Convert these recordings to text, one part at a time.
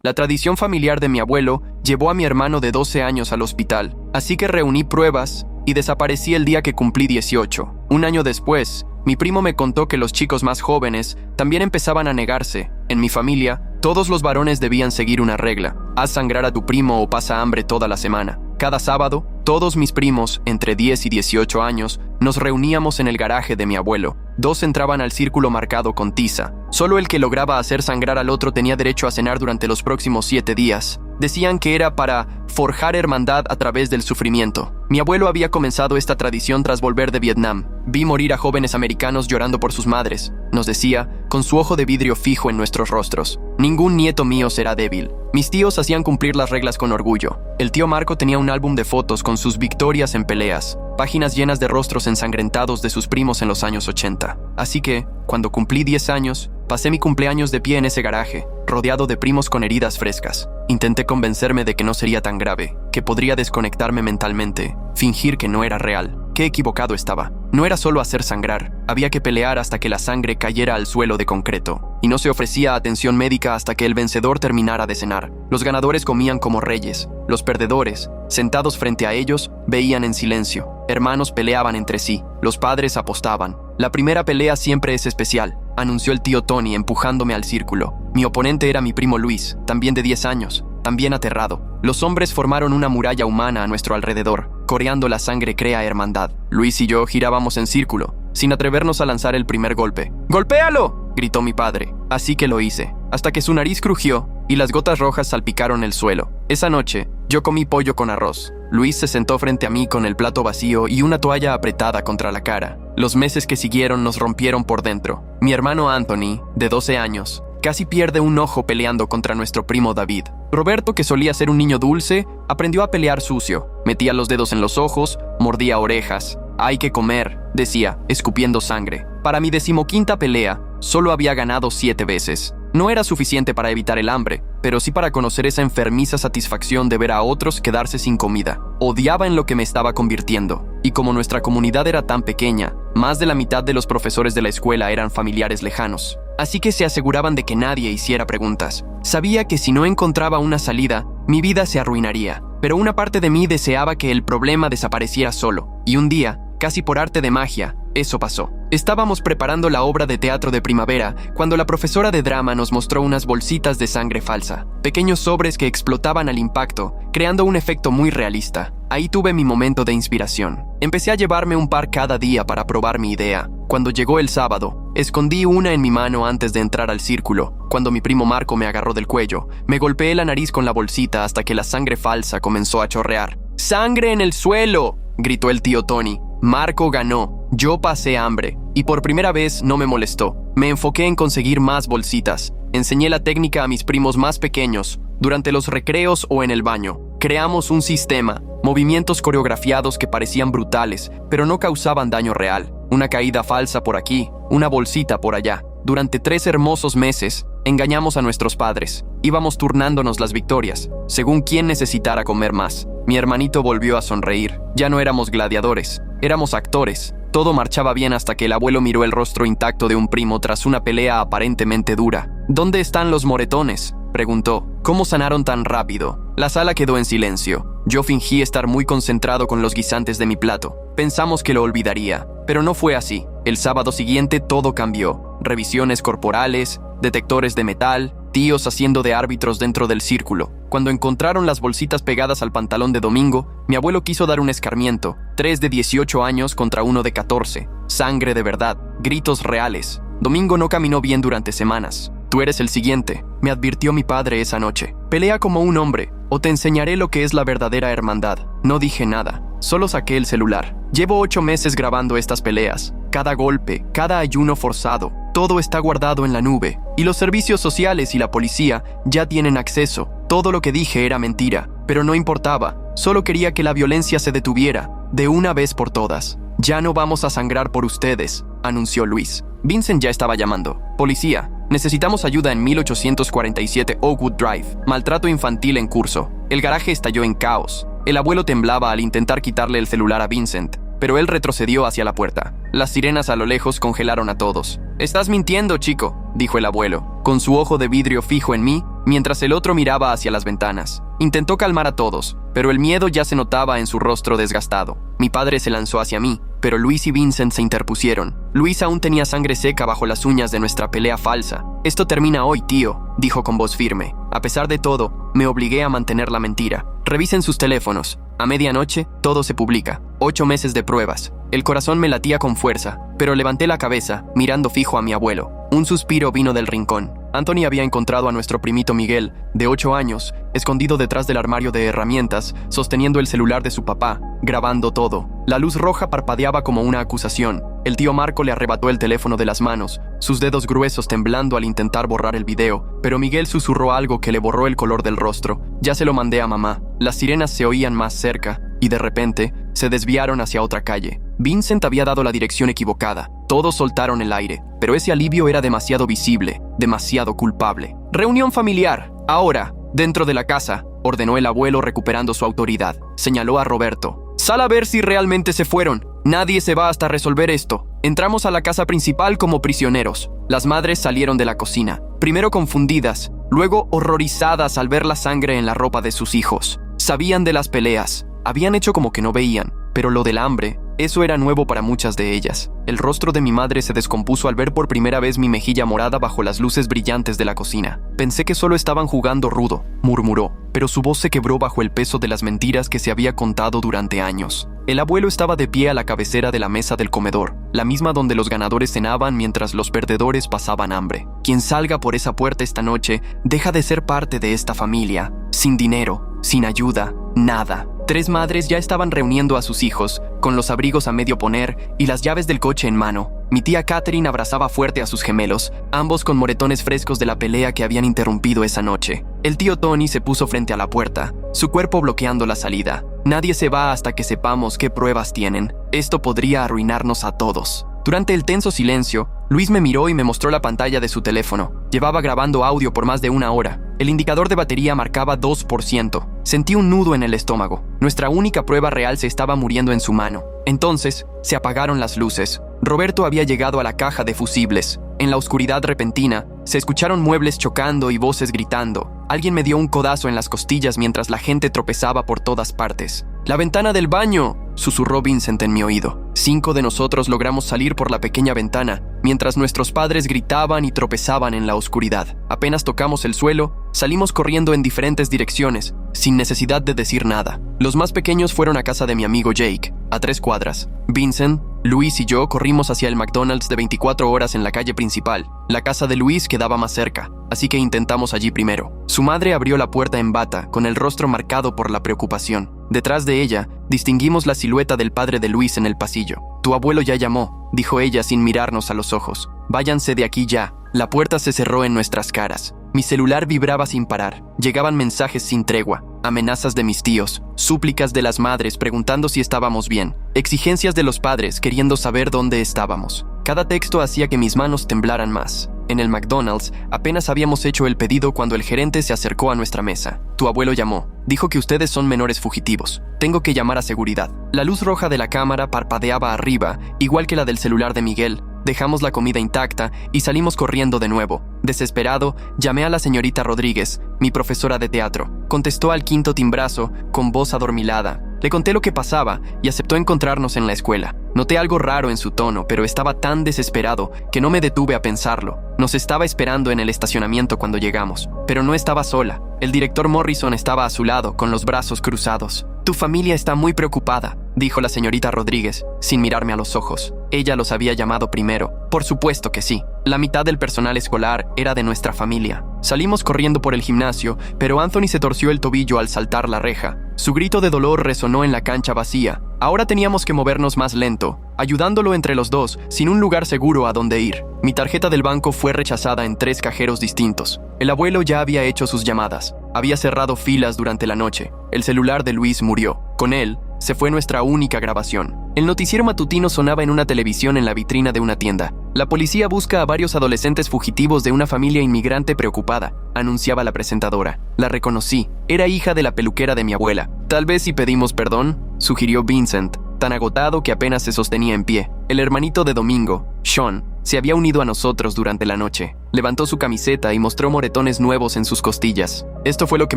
La tradición familiar de mi abuelo llevó a mi hermano de 12 años al hospital, así que reuní pruebas y desaparecí el día que cumplí 18. Un año después, mi primo me contó que los chicos más jóvenes también empezaban a negarse. En mi familia, todos los varones debían seguir una regla: haz sangrar a tu primo o pasa hambre toda la semana. Cada sábado, todos mis primos, entre 10 y 18 años, nos reuníamos en el garaje de mi abuelo. 2 entraban al círculo marcado con tiza. Solo el que lograba hacer sangrar al otro tenía derecho a cenar durante los próximos 7 días. Decían que era para forjar hermandad a través del sufrimiento. Mi abuelo había comenzado esta tradición tras volver de Vietnam. Vi morir a jóvenes americanos llorando por sus madres, nos decía, con su ojo de vidrio fijo en nuestros rostros. Ningún nieto mío será débil. Mis tíos hacían cumplir las reglas con orgullo. El tío Marco tenía un álbum de fotos con sus victorias en peleas, páginas llenas de rostros ensangrentados de sus primos en los años 80. Así que, cuando cumplí 10 años, pasé mi cumpleaños de pie en ese garaje, rodeado de primos con heridas frescas. Intenté convencerme de que no sería tan grave, que podría desconectarme mentalmente, fingir que no era real. Qué equivocado estaba. No era solo hacer sangrar, había que pelear hasta que la sangre cayera al suelo de concreto. Y no se ofrecía atención médica hasta que el vencedor terminara de cenar. Los ganadores comían como reyes. Los perdedores, sentados frente a ellos, veían en silencio. Hermanos peleaban entre sí. Los padres apostaban. La primera pelea siempre es especial, anunció el tío Tony empujándome al círculo. Mi oponente era mi primo Luis, también de 10 años, también aterrado. Los hombres formaron una muralla humana a nuestro alrededor. Coreando la sangre crea hermandad. Luis y yo girábamos en círculo, sin atrevernos a lanzar el primer golpe. ¡Golpéalo!, gritó mi padre. Así que lo hice, hasta que su nariz crujió y las gotas rojas salpicaron el suelo. Esa noche, yo comí pollo con arroz. Luis se sentó frente a mí con el plato vacío y una toalla apretada contra la cara. Los meses que siguieron nos rompieron por dentro. Mi hermano Anthony, de 12 años, casi pierde un ojo peleando contra nuestro primo David. Roberto, que solía ser un niño dulce, aprendió a pelear sucio. Metía los dedos en los ojos, mordía orejas. «Hay que comer», decía, escupiendo sangre. Para mi 15ª pelea, solo había ganado 7 veces. No era suficiente para evitar el hambre, pero sí para conocer esa enfermiza satisfacción de ver a otros quedarse sin comida. Odiaba en lo que me estaba convirtiendo. Y como nuestra comunidad era tan pequeña, más de la mitad de los profesores de la escuela eran familiares lejanos. Así que se aseguraban de que nadie hiciera preguntas. Sabía que si no encontraba una salida, mi vida se arruinaría. Pero una parte de mí deseaba que el problema desapareciera solo. Y un día, casi por arte de magia, eso pasó. Estábamos preparando la obra de teatro de primavera cuando la profesora de drama nos mostró unas bolsitas de sangre falsa, pequeños sobres que explotaban al impacto, creando un efecto muy realista. Ahí tuve mi momento de inspiración. Empecé a llevarme un par cada día para probar mi idea. Cuando llegó el sábado, escondí una en mi mano antes de entrar al círculo. Cuando mi primo Marco me agarró del cuello, me golpeé la nariz con la bolsita hasta que la sangre falsa comenzó a chorrear. ¡Sangre en el suelo!, gritó el tío Tony. Marco ganó. Yo pasé hambre. Y por primera vez no me molestó. Me enfoqué en conseguir más bolsitas. Enseñé la técnica a mis primos más pequeños, durante los recreos o en el baño. Creamos un sistema, movimientos coreografiados que parecían brutales, pero no causaban daño real. Una caída falsa por aquí, una bolsita por allá. Durante 3 hermosos meses, engañamos a nuestros padres. Íbamos turnándonos las victorias, según quién necesitara comer más. Mi hermanito volvió a sonreír. Ya no éramos gladiadores, éramos actores. Todo marchaba bien hasta que el abuelo miró el rostro intacto de un primo tras una pelea aparentemente dura. «¿Dónde están los moretones?», preguntó. «¿Cómo sanaron tan rápido?». La sala quedó en silencio. Yo fingí estar muy concentrado con los guisantes de mi plato. Pensamos que lo olvidaría, pero no fue así. El sábado siguiente todo cambió. Revisiones corporales, detectores de metal, tíos haciendo de árbitros dentro del círculo. Cuando encontraron las bolsitas pegadas al pantalón de Domingo, mi abuelo quiso dar un escarmiento. 3 de 18 años contra 1 de 14. Sangre de verdad, gritos reales. Domingo no caminó bien durante semanas. «Tú eres el siguiente», me advirtió mi padre esa noche. «Pelea como un hombre, o te enseñaré lo que es la verdadera hermandad». No dije nada, solo saqué el celular. Llevo 8 meses grabando estas peleas. Cada golpe, cada ayuno forzado, todo está guardado en la nube. Y los servicios sociales y la policía ya tienen acceso. Todo lo que dije era mentira, pero no importaba. Solo quería que la violencia se detuviera, de una vez por todas. «Ya no vamos a sangrar por ustedes», anunció Luis. Vincent ya estaba llamando. «Policía, necesitamos ayuda en 1847 Oakwood Drive. Maltrato infantil en curso». El garaje estalló en caos. El abuelo temblaba al intentar quitarle el celular a Vincent, pero él retrocedió hacia la puerta. Las sirenas a lo lejos congelaron a todos. «Estás mintiendo, chico», dijo el abuelo, con su ojo de vidrio fijo en mí, mientras el otro miraba hacia las ventanas. Intentó calmar a todos, pero el miedo ya se notaba en su rostro desgastado. Mi padre se lanzó hacia mí, pero Luis y Vincent se interpusieron. Luis aún tenía sangre seca bajo las uñas de nuestra pelea falsa. «Esto termina hoy, tío», dijo con voz firme. A pesar de todo, me obligué a mantener la mentira. «Revisen sus teléfonos. A medianoche, todo se publica. 8 meses de pruebas». El corazón me latía con fuerza, pero levanté la cabeza, mirando fijo a mi abuelo. Un suspiro vino del rincón. Anthony había encontrado a nuestro primito Miguel, de 8 años, escondido detrás del armario de herramientas, sosteniendo el celular de su papá, grabando todo. La luz roja parpadeaba como una acusación. El tío Marco le arrebató el teléfono de las manos, sus dedos gruesos temblando al intentar borrar el video, pero Miguel susurró algo que le borró el color del rostro. «Ya se lo mandé a mamá». Las sirenas se oían más cerca, y de repente, se desviaron hacia otra calle. Vincent había dado la dirección equivocada. Todos soltaron el aire, pero ese alivio era demasiado visible, demasiado culpable. «Reunión familiar, ahora, dentro de la casa», ordenó el abuelo recuperando su autoridad. Señaló a Roberto. «Sal a ver si realmente se fueron. Nadie se va hasta resolver esto». Entramos a la casa principal como prisioneros. Las madres salieron de la cocina, primero confundidas, luego horrorizadas al ver la sangre en la ropa de sus hijos. Sabían de las peleas, habían hecho como que no veían, pero lo del hambre, eso era nuevo para muchas de ellas. El rostro de mi madre se descompuso al ver por primera vez mi mejilla morada bajo las luces brillantes de la cocina. «Pensé que solo estaban jugando rudo», murmuró, pero su voz se quebró bajo el peso de las mentiras que se había contado durante años. El abuelo estaba de pie a la cabecera de la mesa del comedor, la misma donde los ganadores cenaban mientras los perdedores pasaban hambre. «Quien salga por esa puerta esta noche deja de ser parte de esta familia, sin dinero, sin ayuda, nada». 3 madres ya estaban reuniendo a sus hijos, con los abrigos a medio poner y las llaves del coche en mano. Mi tía Catherine abrazaba fuerte a sus gemelos, ambos con moretones frescos de la pelea que habían interrumpido esa noche. El tío Tony se puso frente a la puerta, su cuerpo bloqueando la salida. «Nadie se va hasta que sepamos qué pruebas tienen. Esto podría arruinarnos a todos». Durante el tenso silencio, Luis me miró y me mostró la pantalla de su teléfono. Llevaba grabando audio por más de 1 hora. El indicador de batería marcaba 2%. Sentí un nudo en el estómago. Nuestra única prueba real se estaba muriendo en su mano. Entonces, se apagaron las luces. Roberto había llegado a la caja de fusibles. En la oscuridad repentina, se escucharon muebles chocando y voces gritando. Alguien me dio un codazo en las costillas mientras la gente tropezaba por todas partes. «¡La ventana del baño!», susurró Vincent en mi oído. 5 de nosotros logramos salir por la pequeña ventana, mientras nuestros padres gritaban y tropezaban en la oscuridad. Apenas tocamos el suelo, salimos corriendo en diferentes direcciones, sin necesidad de decir nada. Los más pequeños fueron a casa de mi amigo Jake, a 3 cuadras. Vincent, Luis y yo corrimos hacia el McDonald's de 24 horas en la calle principal. La casa de Luis quedaba más cerca, así que intentamos allí primero. Su madre abrió la puerta en bata, con el rostro marcado por la preocupación. Detrás de ella, distinguimos la silueta del padre de Luis en el pasillo. «Tu abuelo ya llamó», dijo ella sin mirarnos a los ojos. «Váyanse de aquí ya». La puerta se cerró en nuestras caras. Mi celular vibraba sin parar. Llegaban mensajes sin tregua, amenazas de mis tíos, súplicas de las madres preguntando si estábamos bien, exigencias de los padres queriendo saber dónde estábamos. Cada texto hacía que mis manos temblaran más. En el McDonald's apenas habíamos hecho el pedido cuando el gerente se acercó a nuestra mesa. «Tu abuelo llamó. Dijo que ustedes son menores fugitivos. Tengo que llamar a seguridad». La luz roja de la cámara parpadeaba arriba, igual que la del celular de Miguel. Dejamos la comida intacta y salimos corriendo de nuevo. Desesperado, llamé a la señorita Rodríguez, mi profesora de teatro. Contestó al 5.º timbrazo, con voz adormilada. Le conté lo que pasaba y aceptó encontrarnos en la escuela. Noté algo raro en su tono, pero estaba tan desesperado que no me detuve a pensarlo. Nos estaba esperando en el estacionamiento cuando llegamos, pero no estaba sola. El director Morrison estaba a su lado, con los brazos cruzados. «Tu familia está muy preocupada», dijo la señorita Rodríguez, sin mirarme a los ojos. Ella los había llamado primero. Por supuesto que sí. La mitad del personal escolar era de nuestra familia. Salimos corriendo por el gimnasio, pero Anthony se torció el tobillo al saltar la reja. Su grito de dolor resonó en la cancha vacía. Ahora teníamos que movernos más lento, ayudándolo entre los dos, sin un lugar seguro a donde ir. Mi tarjeta del banco fue rechazada en 3 cajeros distintos. El abuelo ya había hecho sus llamadas. Había cerrado filas durante la noche. El celular de Luis murió. Con él, se fue nuestra única grabación. El noticiero matutino sonaba en una televisión en la vitrina de una tienda. «La policía busca a varios adolescentes fugitivos de una familia inmigrante preocupada», anunciaba la presentadora. La reconocí. Era hija de la peluquera de mi abuela. «Tal vez si pedimos perdón», sugirió Vincent, tan agotado que apenas se sostenía en pie. El hermanito de Domingo, Sean, se había unido a nosotros durante la noche. Levantó su camiseta y mostró moretones nuevos en sus costillas. Esto fue lo que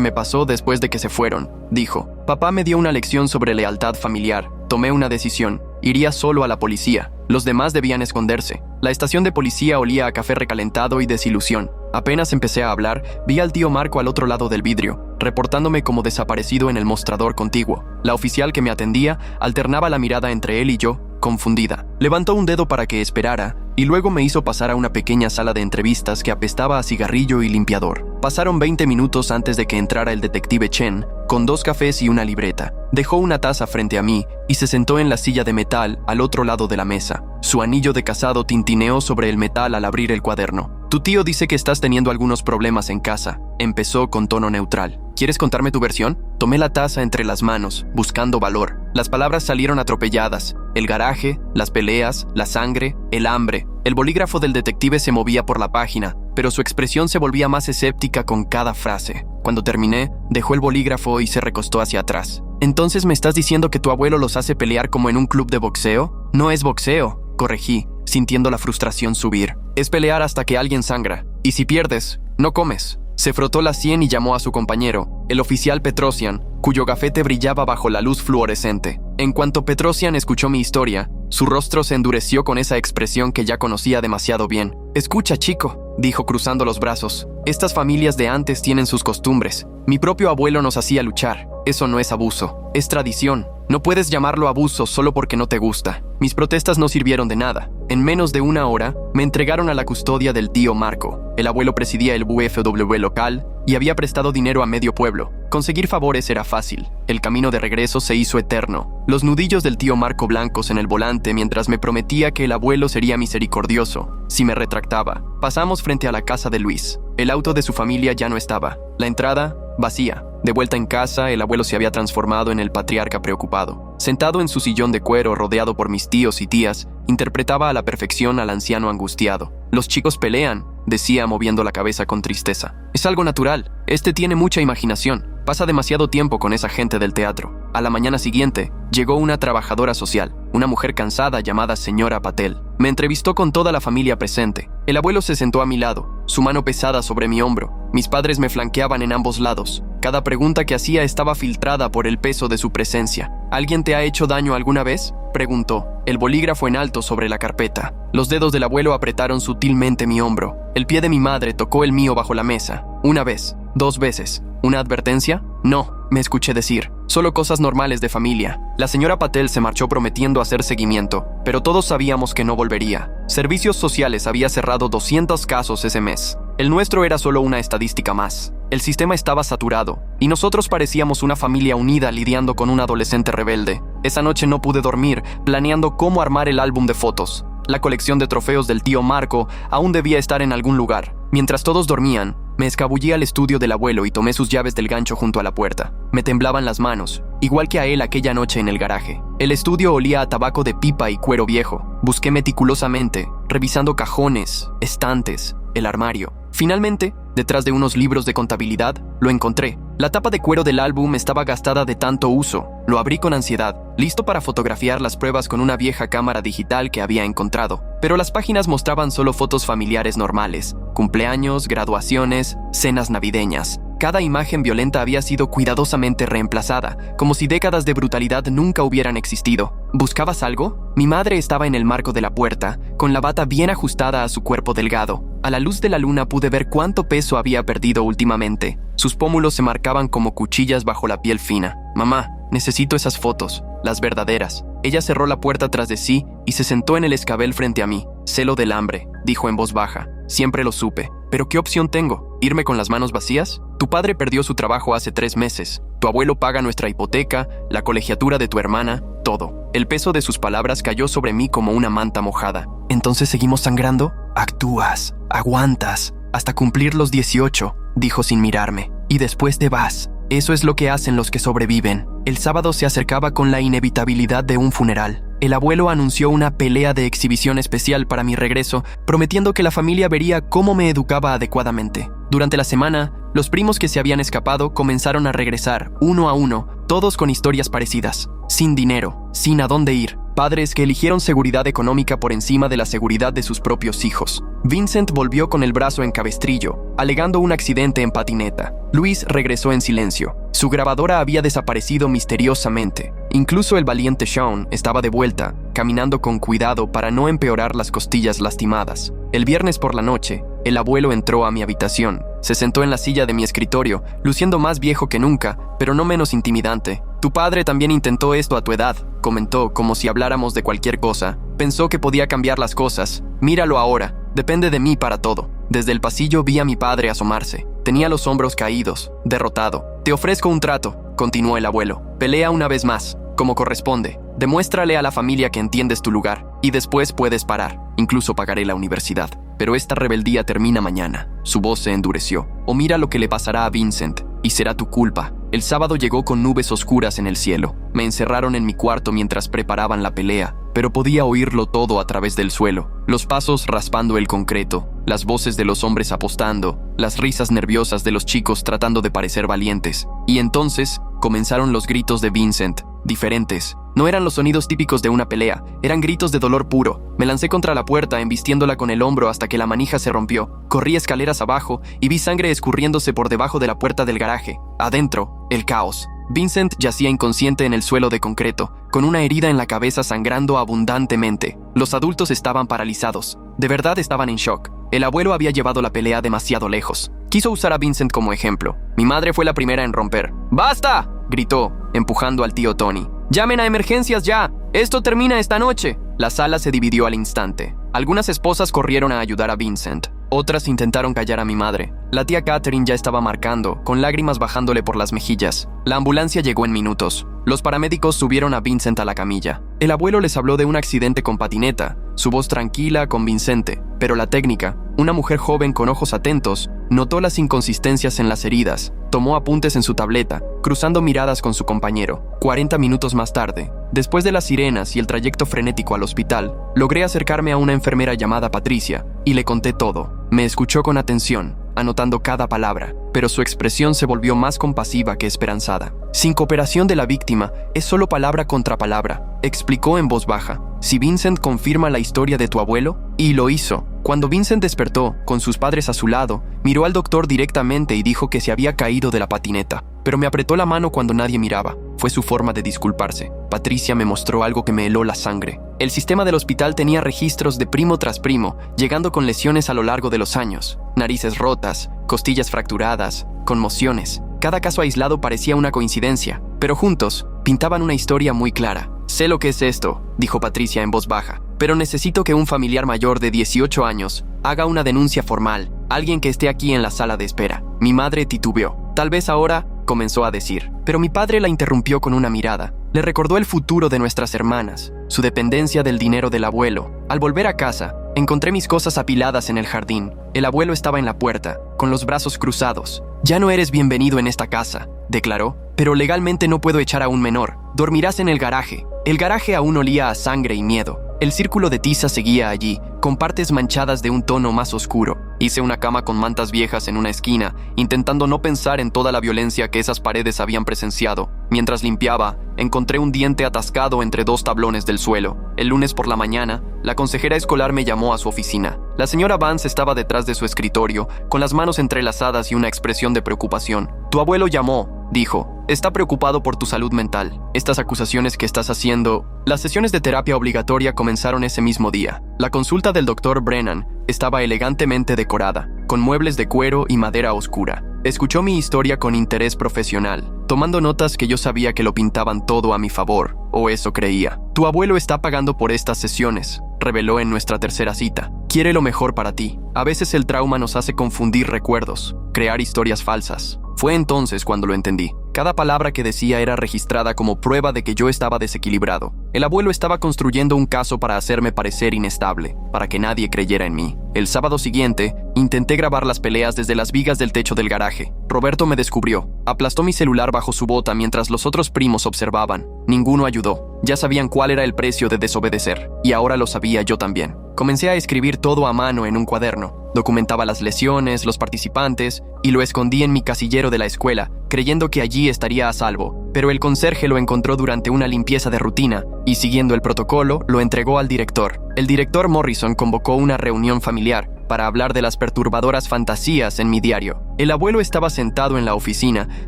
me pasó después de que se fueron, dijo. Papá me dio una lección sobre lealtad familiar. Tomé una decisión. Iría solo a la policía. Los demás debían esconderse. La estación de policía olía a café recalentado y desilusión. Apenas empecé a hablar, vi al tío Marco al otro lado del vidrio, reportándome como desaparecido en el mostrador contiguo. La oficial que me atendía alternaba la mirada entre él y yo, confundida. Levantó un dedo para que esperara y luego me hizo pasar a una pequeña sala de entrevistas que apestaba a cigarrillo y limpiador. Pasaron 20 minutos antes de que entrara el detective Chen, con 2 cafés y una libreta. Dejó una taza frente a mí y se sentó en la silla de metal al otro lado de la mesa. Su anillo de casado tintineó sobre el metal al abrir el cuaderno. Tu tío dice que estás teniendo algunos problemas en casa. Empezó con tono neutral. ¿Quieres contarme tu versión? Tomé la taza entre las manos, buscando valor. Las palabras salieron atropelladas. El garaje, las peleas, la sangre, el hambre. El bolígrafo del detective se movía por la página, pero su expresión se volvía más escéptica con cada frase. Cuando terminé, dejó el bolígrafo y se recostó hacia atrás. ¿Entonces me estás diciendo que tu abuelo los hace pelear como en un club de boxeo? No es boxeo, corregí, sintiendo la frustración subir. Es pelear hasta que alguien sangra. Y si pierdes, no comes. Se frotó la sien y llamó a su compañero, el oficial Petrosian, cuyo gafete brillaba bajo la luz fluorescente. En cuanto Petrosian escuchó mi historia, su rostro se endureció con esa expresión que ya conocía demasiado bien. «Escucha, chico», dijo cruzando los brazos. «Estas familias de antes tienen sus costumbres. Mi propio abuelo nos hacía luchar. Eso no es abuso, es tradición. No puedes llamarlo abuso solo porque no te gusta». Mis protestas no sirvieron de nada. En menos de una hora, me entregaron a la custodia del tío Marco. El abuelo presidía el VFW local y había prestado dinero a medio pueblo. Conseguir favores era fácil. El camino de regreso se hizo eterno. Los nudillos del tío Marco blancos en el volante mientras me prometía que el abuelo sería misericordioso si me retractaba. Pasamos frente a la casa de Luis. El auto de su familia ya no estaba. La entrada, vacía. De vuelta en casa, el abuelo se había transformado en el patriarca preocupado. Sentado en su sillón de cuero rodeado por mis tíos y tías, interpretaba a la perfección al anciano angustiado. «Los chicos pelean», decía moviendo la cabeza con tristeza. «Es algo natural. Este tiene mucha imaginación. Pasa demasiado tiempo con esa gente del teatro». A la mañana siguiente, llegó una trabajadora social, una mujer cansada llamada señora Patel. Me entrevistó con toda la familia presente. El abuelo se sentó a mi lado, su mano pesada sobre mi hombro. Mis padres me flanqueaban en ambos lados. Cada pregunta que hacía estaba filtrada por el peso de su presencia. «¿Alguien te ha hecho daño alguna vez?», preguntó, el bolígrafo en alto sobre la carpeta. Los dedos del abuelo apretaron sutilmente mi hombro. El pie de mi madre tocó el mío bajo la mesa. Una vez, 2 veces. ¿Una advertencia? No, me escuché decir. Solo cosas normales de familia. La señora Patel se marchó prometiendo hacer seguimiento, pero todos sabíamos que no volvería. Servicios Sociales había cerrado 200 casos ese mes. El nuestro era solo una estadística más. El sistema estaba saturado, y nosotros parecíamos una familia unida lidiando con un adolescente rebelde. Esa noche no pude dormir, planeando cómo armar el álbum de fotos. La colección de trofeos del tío Marco aún debía estar en algún lugar. Mientras todos dormían, me escabullí al estudio del abuelo y tomé sus llaves del gancho junto a la puerta. Me temblaban las manos, igual que a él aquella noche en el garaje. El estudio olía a tabaco de pipa y cuero viejo. Busqué meticulosamente, revisando cajones, estantes, el armario. Finalmente, detrás de unos libros de contabilidad, lo encontré. La tapa de cuero del álbum estaba gastada de tanto uso. Lo abrí con ansiedad, listo para fotografiar las pruebas con una vieja cámara digital que había encontrado. Pero las páginas mostraban solo fotos familiares normales, cumpleaños, graduaciones, cenas navideñas. Cada imagen violenta había sido cuidadosamente reemplazada, como si décadas de brutalidad nunca hubieran existido. ¿Buscabas algo? Mi madre estaba en el marco de la puerta, con la bata bien ajustada a su cuerpo delgado. A la luz de la luna pude ver cuánto peso había perdido últimamente. Sus pómulos se marcaban como cuchillas bajo la piel fina. «Mamá, necesito esas fotos, las verdaderas». Ella cerró la puerta tras de sí y se sentó en el escabel frente a mí. «Celo del hambre», dijo en voz baja. «Siempre lo supe. ¿Pero qué opción tengo? ¿Irme con las manos vacías? Tu padre perdió su trabajo hace 3 meses. Tu abuelo paga nuestra hipoteca, la colegiatura de tu hermana, todo». El peso de sus palabras cayó sobre mí como una manta mojada. «¿Entonces seguimos sangrando?» «Actúas, aguantas, hasta cumplir los 18», dijo sin mirarme. «Y después te vas. Eso es lo que hacen los que sobreviven». El sábado se acercaba con la inevitabilidad de un funeral. El abuelo anunció una pelea de exhibición especial para mi regreso, prometiendo que la familia vería cómo me educaba adecuadamente. Durante la semana, los primos que se habían escapado comenzaron a regresar, uno a uno, todos con historias parecidas. Sin dinero, sin a dónde ir, padres que eligieron seguridad económica por encima de la seguridad de sus propios hijos. Vincent volvió con el brazo en cabestrillo, alegando un accidente en patineta. Luis regresó en silencio. Su grabadora había desaparecido misteriosamente. Incluso el valiente Sean estaba de vuelta, caminando con cuidado para no empeorar las costillas lastimadas. El viernes por la noche, el abuelo entró a mi habitación. Se sentó en la silla de mi escritorio, luciendo más viejo que nunca, pero no menos intimidante. «Tu padre también intentó esto a tu edad», comentó, como si habláramos de cualquier cosa. «Pensó que podía cambiar las cosas. Míralo ahora. Depende de mí para todo». Desde el pasillo vi a mi padre asomarse. Tenía los hombros caídos, derrotado. «Te ofrezco un trato», continuó el abuelo. «Pelea una vez más, como corresponde. Demuéstrale a la familia que entiendes tu lugar, y después puedes parar. Incluso pagaré la universidad. Pero esta rebeldía termina mañana». Su voz se endureció. «O mira lo que le pasará a Vincent, y será tu culpa». El sábado llegó con nubes oscuras en el cielo. Me encerraron en mi cuarto mientras preparaban la pelea, pero podía oírlo todo a través del suelo. Los pasos raspando el concreto, las voces de los hombres apostando, las risas nerviosas de los chicos tratando de parecer valientes. Y entonces comenzaron los gritos de Vincent, diferentes. No eran los sonidos típicos de una pelea, eran gritos de dolor puro. Me lancé contra la puerta, embistiéndola con el hombro hasta que la manija se rompió. Corrí escaleras abajo y vi sangre escurriéndose por debajo de la puerta del garaje. Adentro, el caos. Vincent yacía inconsciente en el suelo de concreto, con una herida en la cabeza sangrando abundantemente. Los adultos estaban paralizados. De verdad estaban en shock. El abuelo había llevado la pelea demasiado lejos. Quiso usar a Vincent como ejemplo. Mi madre fue la primera en romper. ¡Basta!, gritó, empujando al tío Tony. «¡Llamen a emergencias ya! ¡Esto termina esta noche!». La sala se dividió al instante. Algunas esposas corrieron a ayudar a Vincent. Otras intentaron callar a mi madre. La tía Catherine ya estaba marcando, con lágrimas bajándole por las mejillas. La ambulancia llegó en minutos. Los paramédicos subieron a Vincent a la camilla. El abuelo les habló de un accidente con patineta, su voz tranquila, convincente. Pero la técnica, una mujer joven con ojos atentos, notó las inconsistencias en las heridas. Tomó apuntes en su tableta, cruzando miradas con su compañero. 40 minutos más tarde, después de las sirenas y el trayecto frenético al hospital, logré acercarme a una enfermera llamada Patricia y le conté todo. Me escuchó con atención, anotando cada palabra, pero su expresión se volvió más compasiva que esperanzada. «Sin cooperación de la víctima, es solo palabra contra palabra», explicó en voz baja. «Si Vincent confirma la historia de tu abuelo», y lo hizo. Cuando Vincent despertó, con sus padres a su lado, miró al doctor directamente y dijo que se había caído de la patineta, pero me apretó la mano cuando nadie miraba. Fue su forma de disculparse. Patricia me mostró algo que me heló la sangre. El sistema del hospital tenía registros de primo tras primo, llegando con lesiones a lo largo de los años. Narices rotas, costillas fracturadas, conmociones. Cada caso aislado parecía una coincidencia, pero juntos pintaban una historia muy clara. «Sé lo que es esto», dijo Patricia en voz baja, «pero necesito que un familiar mayor de 18 años haga una denuncia formal, alguien que esté aquí en la sala de espera». Mi madre titubeó. «Tal vez ahora», comenzó a decir, pero mi padre la interrumpió con una mirada. Le recordó el futuro de nuestras hermanas, su dependencia del dinero del abuelo. Al volver a casa, encontré mis cosas apiladas en el jardín. El abuelo estaba en la puerta, con los brazos cruzados. «Ya no eres bienvenido en esta casa», declaró, «pero legalmente no puedo echar a un menor. Dormirás en el garaje». El garaje aún olía a sangre y miedo. El círculo de tiza seguía allí, con partes manchadas de un tono más oscuro. Hice una cama con mantas viejas en una esquina, intentando no pensar en toda la violencia que esas paredes habían presenciado. Mientras limpiaba, encontré un diente atascado entre dos tablones del suelo. El lunes por la mañana, la consejera escolar me llamó a su oficina. La señora Vance estaba detrás de su escritorio, con las manos entrelazadas y una expresión de preocupación. «Tu abuelo llamó», dijo. «Está preocupado por tu salud mental. Estas acusaciones que estás haciendo». Las sesiones de terapia obligatoria comenzaron ese mismo día. La consulta del Dr. Brennan estaba elegantemente decorada, con muebles de cuero y madera oscura. Escuchó mi historia con interés profesional, tomando notas que yo sabía que lo pintaban todo a mi favor, o eso creía. «Tu abuelo está pagando por estas sesiones», reveló en nuestra tercera cita. «Quiere lo mejor para ti. A veces el trauma nos hace confundir recuerdos, crear historias falsas». Fue entonces cuando lo entendí. Cada palabra que decía era registrada como prueba de que yo estaba desequilibrado. El abuelo estaba construyendo un caso para hacerme parecer inestable, para que nadie creyera en mí. El sábado siguiente, intenté grabar las peleas desde las vigas del techo del garaje. Roberto me descubrió. Aplastó mi celular bajo su bota mientras los otros primos observaban. Ninguno ayudó. Ya sabían cuál era el precio de desobedecer. Y ahora lo sabía yo también. Comencé a escribir todo a mano en un cuaderno. Documentaba las lesiones, los participantes, y lo escondí en mi casillero de la escuela, creyendo que allí estaría a salvo, pero el conserje lo encontró durante una limpieza de rutina y, siguiendo el protocolo, lo entregó al director. El director Morrison convocó una reunión familiar para hablar de las perturbadoras fantasías en mi diario. El abuelo estaba sentado en la oficina,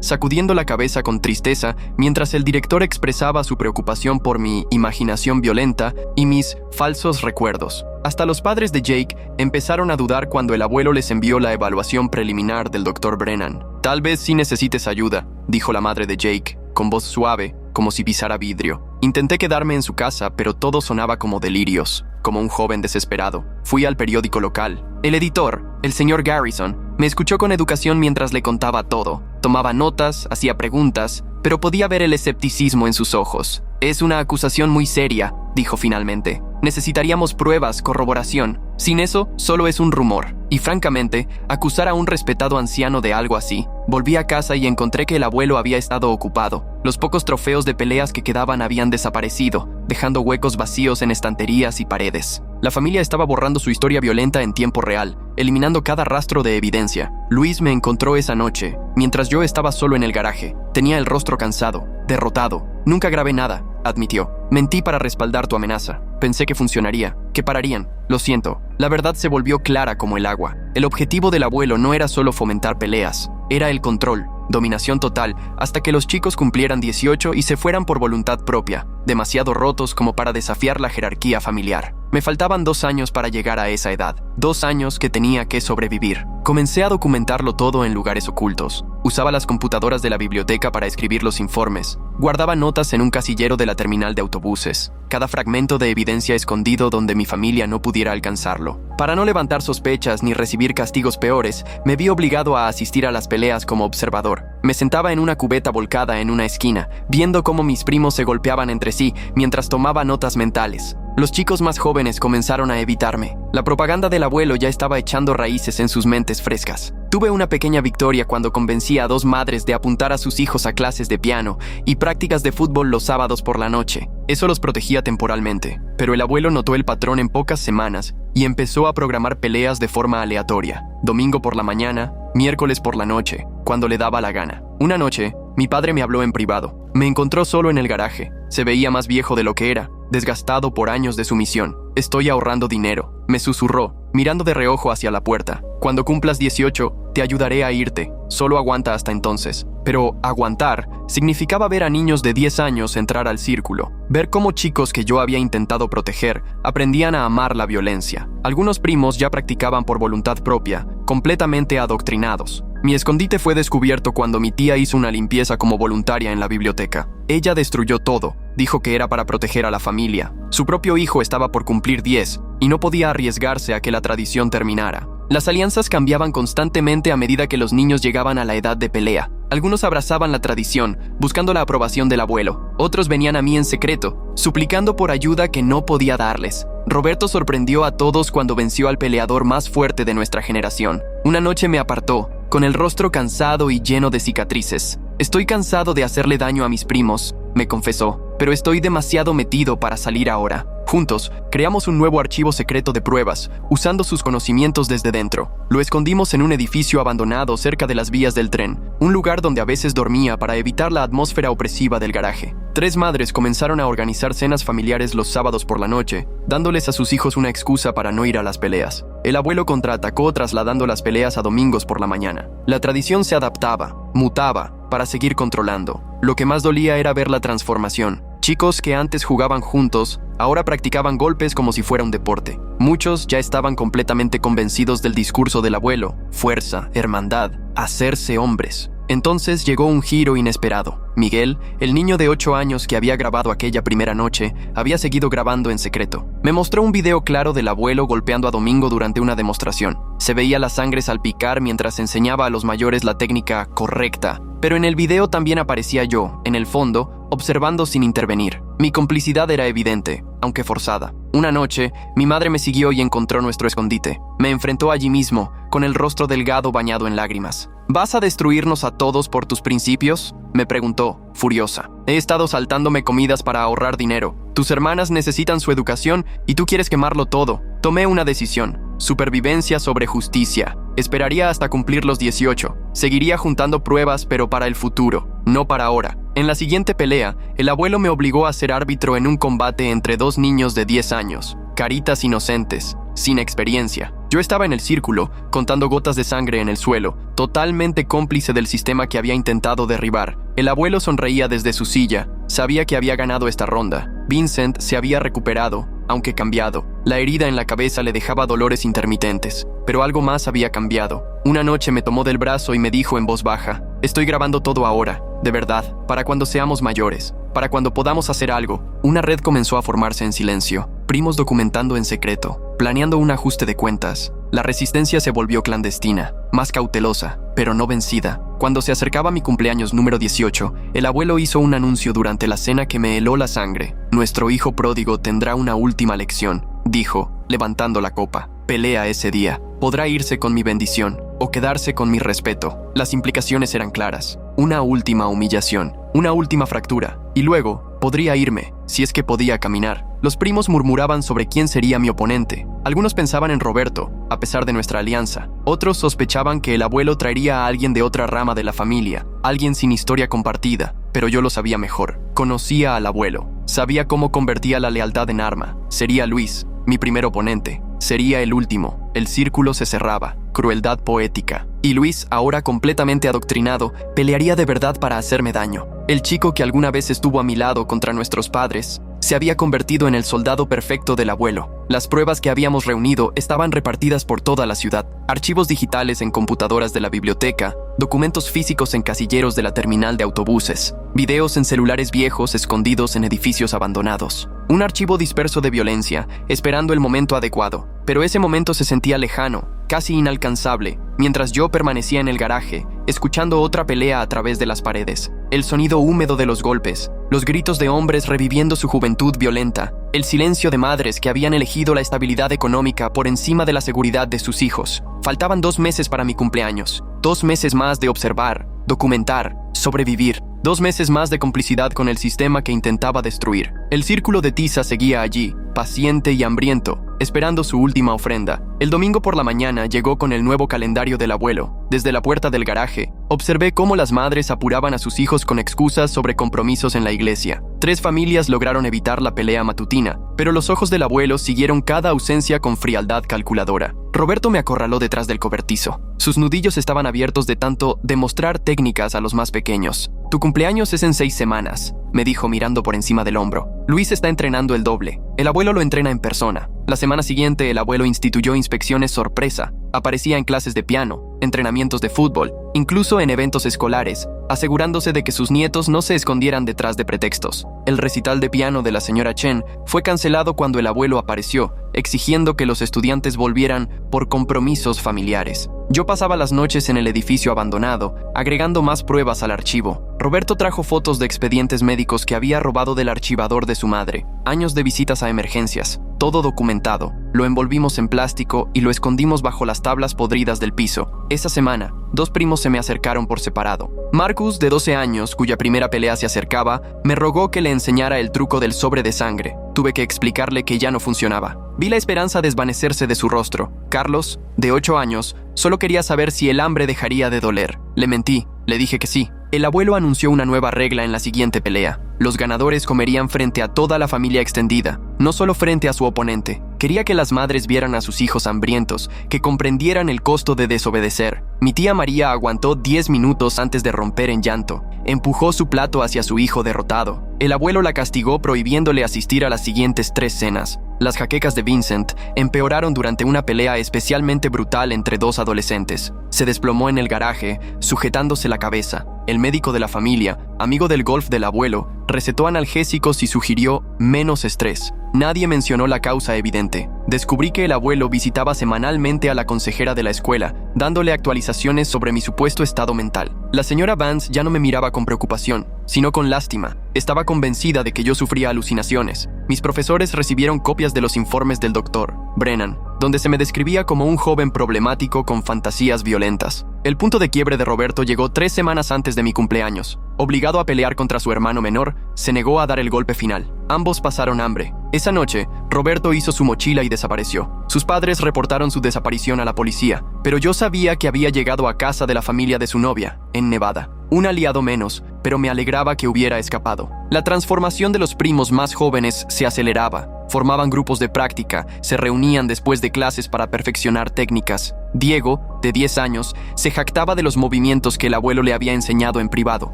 sacudiendo la cabeza con tristeza, mientras el director expresaba su preocupación por mi imaginación violenta y mis falsos recuerdos. Hasta los padres de Jake empezaron a dudar cuando el abuelo les envió la evaluación preliminar del Dr. Brennan. «Tal vez sí necesites ayuda», dijo la madre de Jake, con voz suave, como si pisara vidrio. Intenté quedarme en su casa, pero todo sonaba como delirios, como un joven desesperado. Fui al periódico local. El editor, el señor Garrison, me escuchó con educación mientras le contaba todo. Tomaba notas, hacía preguntas, pero podía ver el escepticismo en sus ojos. «Es una acusación muy seria», dijo finalmente. «Necesitaríamos pruebas, corroboración. Sin eso, solo es un rumor. Y francamente, acusar a un respetado anciano de algo así». Volví a casa y encontré que el abuelo había estado ocupado. Los pocos trofeos de peleas que quedaban habían desaparecido, dejando huecos vacíos en estanterías y paredes. La familia estaba borrando su historia violenta en tiempo real, eliminando cada rastro de evidencia. Luis me encontró esa noche, mientras yo estaba solo en el garaje. Tenía el rostro cansado, derrotado. «Nunca grabé nada», admitió. «Mentí para respaldar tu amenaza. Pensé que funcionaría, que pararían. Lo siento». La verdad se volvió clara como el agua. El objetivo del abuelo no era solo fomentar peleas, era el control, dominación total, hasta que los chicos cumplieran 18 y se fueran por voluntad propia, demasiado rotos como para desafiar la jerarquía familiar. Me faltaban 2 años para llegar a esa edad, 2 años que tenía que sobrevivir. Comencé a documentarlo todo en lugares ocultos. Usaba las computadoras de la biblioteca para escribir los informes. Guardaba notas en un casillero de la terminal de autobuses. Cada fragmento de evidencia escondido donde mi familia no pudiera alcanzarlo. Para no levantar sospechas ni recibir castigos peores, me vi obligado a asistir a las peleas como observador. Me sentaba en una cubeta volcada en una esquina, viendo cómo mis primos se golpeaban entre sí mientras tomaba notas mentales. Los chicos más jóvenes comenzaron a evitarme. La propaganda del abuelo ya estaba echando raíces en sus mentes frescas. Tuve una pequeña victoria cuando convencí a 2 madres de apuntar a sus hijos a clases de piano y prácticas de fútbol los sábados por la noche. Eso los protegía temporalmente, pero el abuelo notó el patrón en pocas semanas y empezó a programar peleas de forma aleatoria. Domingo por la mañana, miércoles por la noche, cuando le daba la gana. Una noche, mi padre me habló en privado. Me encontró solo en el garaje. Se veía más viejo de lo que era, desgastado por años de sumisión. «Estoy ahorrando dinero», me susurró, mirando de reojo hacia la puerta. «Cuando cumplas 18, te ayudaré a irte. Solo aguanta hasta entonces». Pero aguantar significaba ver a niños de 10 años entrar al círculo. Ver cómo chicos que yo había intentado proteger aprendían a amar la violencia. Algunos primos ya practicaban por voluntad propia, completamente adoctrinados. Mi escondite fue descubierto cuando mi tía hizo una limpieza como voluntaria en la biblioteca. Ella destruyó todo. Dijo que era para proteger a la familia. Su propio hijo estaba por cumplir 10 y no podía arriesgarse a que la tradición terminara. Las alianzas cambiaban constantemente a medida que los niños llegaban a la edad de pelea. Algunos abrazaban la tradición, buscando la aprobación del abuelo. Otros venían a mí en secreto, suplicando por ayuda que no podía darles. Roberto sorprendió a todos cuando venció al peleador más fuerte de nuestra generación. Una noche me apartó, con el rostro cansado y lleno de cicatrices. «Estoy cansado de hacerle daño a mis primos», me confesó, «pero estoy demasiado metido para salir ahora». Juntos, creamos un nuevo archivo secreto de pruebas, usando sus conocimientos desde dentro. Lo escondimos en un edificio abandonado cerca de las vías del tren, un lugar donde a veces dormía para evitar la atmósfera opresiva del garaje. 3 madres comenzaron a organizar cenas familiares los sábados por la noche, dándoles a sus hijos una excusa para no ir a las peleas. El abuelo contraatacó trasladando las peleas a domingos por la mañana. La tradición se adaptaba, mutaba, para seguir controlando. Lo que más dolía era ver la transformación. Chicos que antes jugaban juntos, ahora practicaban golpes como si fuera un deporte. Muchos ya estaban completamente convencidos del discurso del abuelo: fuerza, hermandad, hacerse hombres. Entonces llegó un giro inesperado. Miguel, el niño de 8 años que había grabado aquella primera noche, había seguido grabando en secreto. Me mostró un video claro del abuelo golpeando a Domingo durante una demostración. Se veía la sangre salpicar mientras enseñaba a los mayores la técnica correcta. Pero en el video también aparecía yo, en el fondo, observando sin intervenir. Mi complicidad era evidente, aunque forzada. Una noche, mi madre me siguió y encontró nuestro escondite. Me enfrentó allí mismo, con el rostro delgado bañado en lágrimas. ¿Vas a destruirnos a todos por tus principios?, me preguntó, furiosa. He estado saltándome comidas para ahorrar dinero. Tus hermanas necesitan su educación y tú quieres quemarlo todo. Tomé una decisión: supervivencia sobre justicia. Esperaría hasta cumplir los 18. Seguiría juntando pruebas, pero para el futuro, no para ahora. En la siguiente pelea, el abuelo me obligó a ser árbitro en un combate entre dos niños de 10 años, caritas inocentes, sin experiencia. Yo estaba en el círculo, contando gotas de sangre en el suelo, totalmente cómplice del sistema que había intentado derribar. El abuelo sonreía desde su silla. Sabía que había ganado esta ronda. Vincent se había recuperado, aunque cambiado. La herida en la cabeza le dejaba dolores intermitentes, pero algo más había cambiado. Una noche me tomó del brazo y me dijo en voz baja: «Estoy grabando todo ahora, de verdad, para cuando seamos mayores, para cuando podamos hacer algo». Una red comenzó a formarse en silencio, primos documentando en secreto, planeando un ajuste de cuentas. La resistencia se volvió clandestina, más cautelosa, pero no vencida. Cuando se acercaba mi cumpleaños número 18, el abuelo hizo un anuncio durante la cena que me heló la sangre. «Nuestro hijo pródigo tendrá una última lección», dijo, levantando la copa. «Pelea ese día. Podrá irse con mi bendición o quedarse con mi respeto». Las implicaciones eran claras. Una última humillación, una última fractura, y luego podría irme, si es que podía caminar. Los primos murmuraban sobre quién sería mi oponente. Algunos pensaban en Roberto, a pesar de nuestra alianza. Otros sospechaban que el abuelo traería a alguien de otra rama de la familia, alguien sin historia compartida, pero yo lo sabía mejor. Conocía al abuelo, sabía cómo convertía la lealtad en arma. Sería Luis, mi primer oponente. Sería el último. El círculo se cerraba. Crueldad poética. Y Luis, ahora completamente adoctrinado, pelearía de verdad para hacerme daño. El chico que alguna vez estuvo a mi lado contra nuestros padres se había convertido en el soldado perfecto del abuelo. Las pruebas que habíamos reunido estaban repartidas por toda la ciudad. Archivos digitales en computadoras de la biblioteca, documentos físicos en casilleros de la terminal de autobuses, videos en celulares viejos escondidos en edificios abandonados. Un archivo disperso de violencia, esperando el momento adecuado. Pero ese momento se sentía lejano, casi inalcanzable, mientras yo permanecía en el garaje, escuchando otra pelea a través de las paredes. El sonido húmedo de los golpes, los gritos de hombres reviviendo su juventud violenta, el silencio de madres que habían elegido la estabilidad económica por encima de la seguridad de sus hijos. Faltaban 2 meses para mi cumpleaños, 2 meses más de observar, documentar, sobrevivir. 2 meses más de complicidad con el sistema que intentaba destruir. El círculo de tiza seguía allí, paciente y hambriento, esperando su última ofrenda. El domingo por la mañana llegó con el nuevo calendario del abuelo. Desde la puerta del garaje, observé cómo las madres apuraban a sus hijos con excusas sobre compromisos en la iglesia. 3 familias lograron evitar la pelea matutina, pero los ojos del abuelo siguieron cada ausencia con frialdad calculadora. Roberto me acorraló detrás del cobertizo. Sus nudillos estaban abiertos de tanto demostrar técnicas a los más pequeños. «Tu cumpleaños es en 6 semanas», me dijo mirando por encima del hombro. «Luis está entrenando el doble. El abuelo lo entrena en persona». La semana siguiente, el abuelo instituyó inspecciones sorpresa. Aparecía en clases de piano, entrenamientos de fútbol, incluso en eventos escolares, asegurándose de que sus nietos no se escondieran detrás de pretextos. El recital de piano de la señora Chen fue cancelado cuando el abuelo apareció, exigiendo que los estudiantes volvieran por compromisos familiares. Yo pasaba las noches en el edificio abandonado, agregando más pruebas al archivo. Roberto trajo fotos de expedientes médicos que había robado del archivador de su madre, años de visitas a emergencias, todo documentado. Lo envolvimos en plástico y lo escondimos bajo las tablas podridas del piso. Esa semana, 2 primos se me acercaron por separado. Marcus, de 12 años, cuya primera pelea se acercaba, me rogó que le enseñara el truco del sobre de sangre. Tuve que explicarle que ya no funcionaba. Vi la esperanza desvanecerse de su rostro. Carlos, de 8 años, solo quería saber si el hambre dejaría de doler. Le mentí, le dije que sí. El abuelo anunció una nueva regla en la siguiente pelea. Los ganadores comerían frente a toda la familia extendida, no solo frente a su oponente. Quería que las madres vieran a sus hijos hambrientos, que comprendieran el costo de desobedecer. Mi tía María aguantó 10 minutos antes de romper en llanto. Empujó su plato hacia su hijo derrotado. El abuelo la castigó prohibiéndole asistir a las siguientes 3 cenas. Las jaquecas de Vincent empeoraron durante una pelea especialmente brutal entre 2 adolescentes. Se desplomó en el garaje, sujetándose la cabeza. El médico de la familia, amigo del golf del abuelo, recetó analgésicos y sugirió menos estrés. Nadie mencionó la causa evidente. Descubrí que el abuelo visitaba semanalmente a la consejera de la escuela, dándole actualizaciones sobre mi supuesto estado mental. La señora Vance ya no me miraba con preocupación, sino con lástima. Estaba convencida de que yo sufría alucinaciones. Mis profesores recibieron copias de los informes del doctor Brennan, donde se me describía como un joven problemático con fantasías violentas. El punto de quiebre de Roberto llegó 3 semanas antes de mi cumpleaños. Obligado a pelear contra su hermano menor, se negó a dar el golpe final. Ambos pasaron hambre. Esa noche, Roberto hizo su mochila y desapareció. Sus padres reportaron su desaparición a la policía, pero yo sabía que había llegado a casa de la familia de su novia, en Nevada. Un aliado menos, pero me alegraba que hubiera escapado. La transformación de los primos más jóvenes se aceleraba. Formaban grupos de práctica, se reunían después de clases para perfeccionar técnicas. Diego, de 10 años, se jactaba de los movimientos que el abuelo le había enseñado en privado.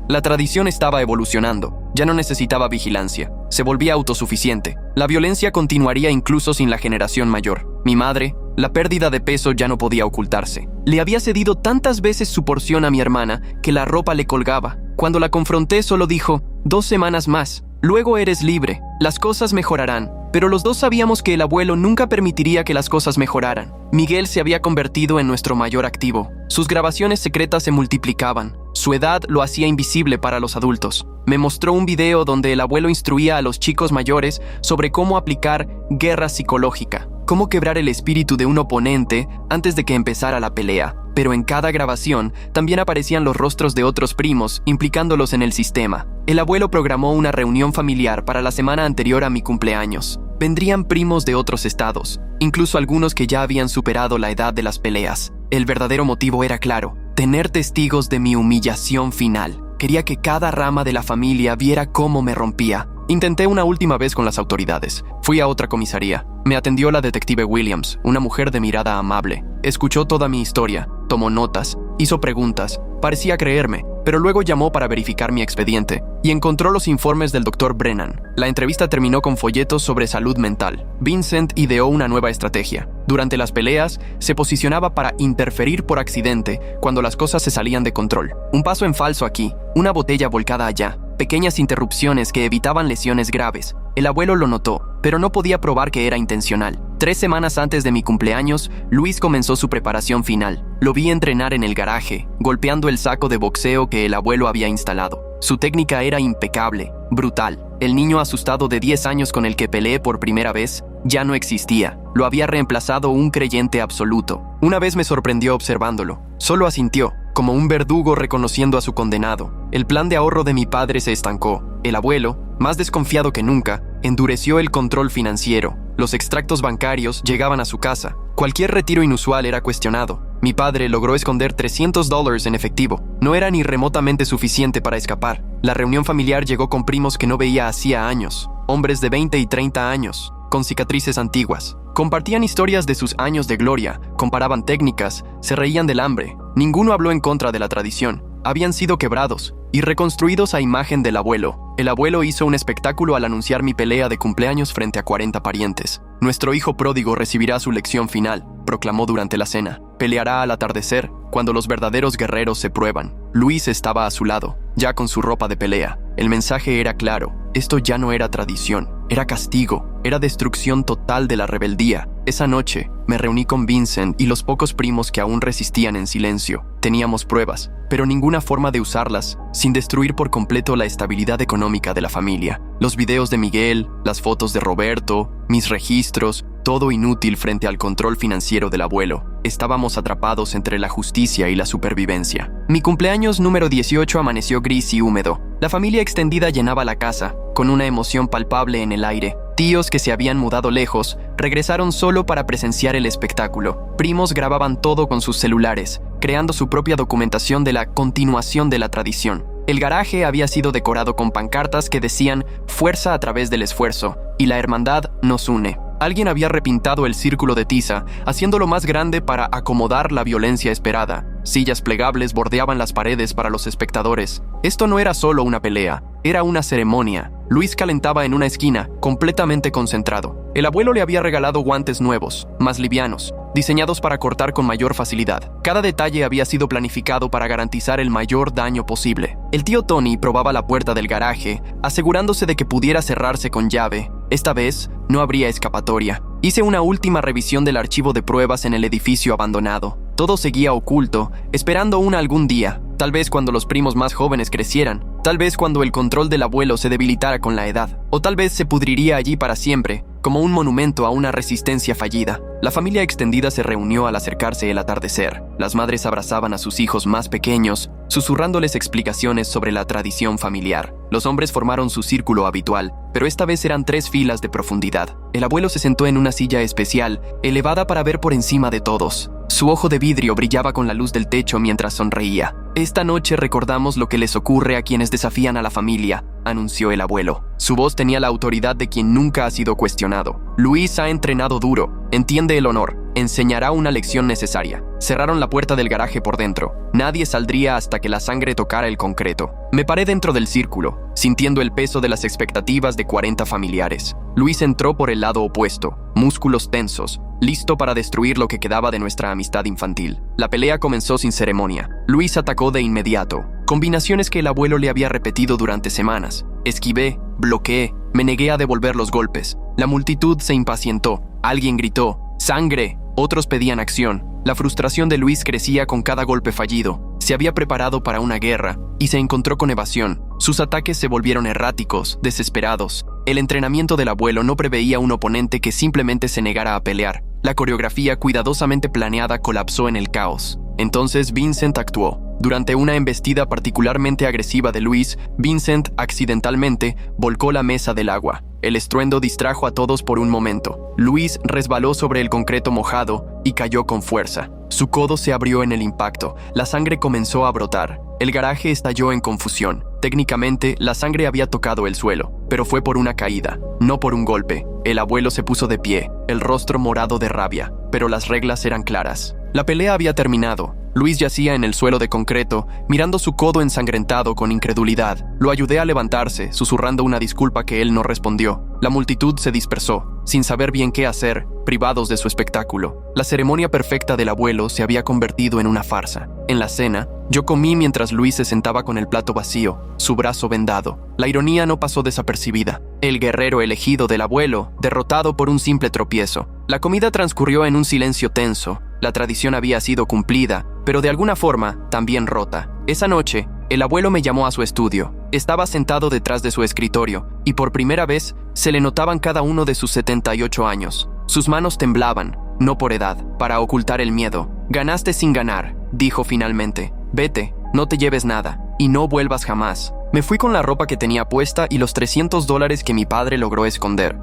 La tradición estaba evolucionando. Ya no necesitaba vigilancia. Se volvía autosuficiente. La violencia continuaría incluso sin la generación mayor. Mi madre, la pérdida de peso ya no podía ocultarse. Le había cedido tantas veces su porción a mi hermana que la ropa le colgaba. Cuando la confronté solo dijo, 2 semanas más, luego eres libre, las cosas mejorarán. Pero los dos sabíamos que el abuelo nunca permitiría que las cosas mejoraran. Miguel se había convertido en nuestro mayor activo. Sus grabaciones secretas se multiplicaban. Su edad lo hacía invisible para los adultos. Me mostró un video donde el abuelo instruía a los chicos mayores sobre cómo aplicar guerra psicológica, cómo quebrar el espíritu de un oponente antes de que empezara la pelea. Pero en cada grabación también aparecían los rostros de otros primos, implicándolos en el sistema. El abuelo programó una reunión familiar para la semana anterior a mi cumpleaños. Vendrían primos de otros estados, incluso algunos que ya habían superado la edad de las peleas. El verdadero motivo era claro: tener testigos de mi humillación final. Quería que cada rama de la familia viera cómo me rompía. Intenté una última vez con las autoridades. Fui a otra comisaría. Me atendió la detective Williams, una mujer de mirada amable. Escuchó toda mi historia, tomó notas, hizo preguntas. Parecía creerme, pero luego llamó para verificar mi expediente y encontró los informes del Dr. Brennan. La entrevista terminó con folletos sobre salud mental. Vincent ideó una nueva estrategia. Durante las peleas, se posicionaba para interferir por accidente cuando las cosas se salían de control. Un paso en falso aquí, una botella volcada allá, pequeñas interrupciones que evitaban lesiones graves. El abuelo lo notó, pero no podía probar que era intencional. 3 semanas antes de mi cumpleaños, Luis comenzó su preparación final. Lo vi entrenar en el garaje, golpeando el saco de boxeo que el abuelo había instalado. Su técnica era impecable, brutal. El niño asustado de 10 años con el que peleé por primera vez ya no existía. Lo había reemplazado un creyente absoluto. Una vez me sorprendió observándolo. Solo asintió, como un verdugo reconociendo a su condenado. El plan de ahorro de mi padre se estancó. El abuelo, más desconfiado que nunca, endureció el control financiero. Los extractos bancarios llegaban a su casa. Cualquier retiro inusual era cuestionado. Mi padre logró esconder $300 en efectivo. No era ni remotamente suficiente para escapar. La reunión familiar llegó con primos que no veía hacía años. Hombres de 20 y 30 años, con cicatrices antiguas. Compartían historias de sus años de gloria, comparaban técnicas, se reían del hambre. Ninguno habló en contra de la tradición. Habían sido quebrados y reconstruidos a imagen del abuelo. El abuelo hizo un espectáculo al anunciar mi pelea de cumpleaños frente a 40 parientes. Nuestro hijo pródigo recibirá su lección final, proclamó durante la cena. Peleará al atardecer, cuando los verdaderos guerreros se prueban. Luis estaba a su lado, ya con su ropa de pelea. El mensaje era claro: esto ya no era tradición, era castigo, era destrucción total de la rebeldía. Esa noche, me reuní con Vincent y los pocos primos que aún resistían en silencio. Teníamos pruebas, pero ninguna forma de usarlas sin destruir por completo la estabilidad económica de la familia. Los videos de Miguel, las fotos de Roberto, mis registros, todo inútil frente al control financiero del abuelo. Estábamos atrapados entre la justicia y la supervivencia. Mi cumpleaños número 18 amaneció gris y húmedo. La familia extendida llenaba la casa, con una emoción palpable en el aire. Tíos que se habían mudado lejos regresaron solo para presenciar el espectáculo. Primos grababan todo con sus celulares, creando su propia documentación de la continuación de la tradición. El garaje había sido decorado con pancartas que decían «Fuerza a través del esfuerzo» y «La hermandad nos une». Alguien había repintado el círculo de tiza, haciéndolo más grande para acomodar la violencia esperada. Sillas plegables bordeaban las paredes para los espectadores. Esto no era solo una pelea, era una ceremonia. Luis calentaba en una esquina, completamente concentrado. El abuelo le había regalado guantes nuevos, más livianos, diseñados para cortar con mayor facilidad. Cada detalle había sido planificado para garantizar el mayor daño posible. El tío Tony probaba la puerta del garaje, asegurándose de que pudiera cerrarse con llave. Esta vez, no habría escapatoria. Hice una última revisión del archivo de pruebas en el edificio abandonado. Todo seguía oculto, esperando algún día. Tal vez cuando los primos más jóvenes crecieran. Tal vez cuando el control del abuelo se debilitara con la edad. O tal vez se pudriría allí para siempre, como un monumento a una resistencia fallida. La familia extendida se reunió al acercarse el atardecer. Las madres abrazaban a sus hijos más pequeños, susurrándoles explicaciones sobre la tradición familiar. Los hombres formaron su círculo habitual, pero esta vez eran 3 filas de profundidad. El abuelo se sentó en una silla especial, elevada para ver por encima de todos. Su ojo de vidrio brillaba con la luz del techo mientras sonreía. «Esta noche recordamos lo que les ocurre a quienes desafían a la familia», anunció el abuelo. Su voz tenía la autoridad de quien nunca ha sido cuestionado. «Luis ha entrenado duro, entiende el honor, enseñará una lección necesaria». Cerraron la puerta del garaje por dentro. Nadie saldría hasta que la sangre tocara el concreto. Me paré dentro del círculo, sintiendo el peso de las expectativas de 40 familiares. Luis entró por el lado opuesto, músculos tensos, listo para destruir lo que quedaba de nuestra amistad infantil. La pelea comenzó sin ceremonia. Luis atacó de inmediato, combinaciones que el abuelo le había repetido durante semanas. Esquivé, bloqueé, me negué a devolver los golpes. La multitud se impacientó. Alguien gritó, ¡sangre! Otros pedían acción. La frustración de Luis crecía con cada golpe fallido. Se había preparado para una guerra y se encontró con evasión. Sus ataques se volvieron erráticos, desesperados. El entrenamiento del abuelo no preveía un oponente que simplemente se negara a pelear. La coreografía cuidadosamente planeada colapsó en el caos. Entonces Vincent actuó. Durante una embestida particularmente agresiva de Luis, Vincent accidentalmente volcó la mesa del agua. El estruendo distrajo a todos por un momento. Luis resbaló sobre el concreto mojado y cayó con fuerza. Su codo se abrió en el impacto. La sangre comenzó a brotar. El garaje estalló en confusión. Técnicamente, la sangre había tocado el suelo, pero fue por una caída, no por un golpe. El abuelo se puso de pie, el rostro morado de rabia, pero las reglas eran claras. La pelea había terminado. Luis yacía en el suelo de concreto, mirando su codo ensangrentado con incredulidad. Lo ayudé a levantarse, susurrando una disculpa que él no respondió. La multitud se dispersó, sin saber bien qué hacer, privados de su espectáculo. La ceremonia perfecta del abuelo se había convertido en una farsa. En la cena, yo comí mientras Luis se sentaba con el plato vacío, su brazo vendado. La ironía no pasó desapercibida. El guerrero elegido del abuelo, derrotado por un simple tropiezo. La comida transcurrió en un silencio tenso. La tradición había sido cumplida, pero de alguna forma también rota. Esa noche, el abuelo me llamó a su estudio. Estaba sentado detrás de su escritorio, y por primera vez se le notaban cada uno de sus 78 años. Sus manos temblaban, no por edad, para ocultar el miedo. «Ganaste sin ganar», dijo finalmente. «Vete, no te lleves nada, y no vuelvas jamás». Me fui con la ropa que tenía puesta y los $300 que mi padre logró esconder.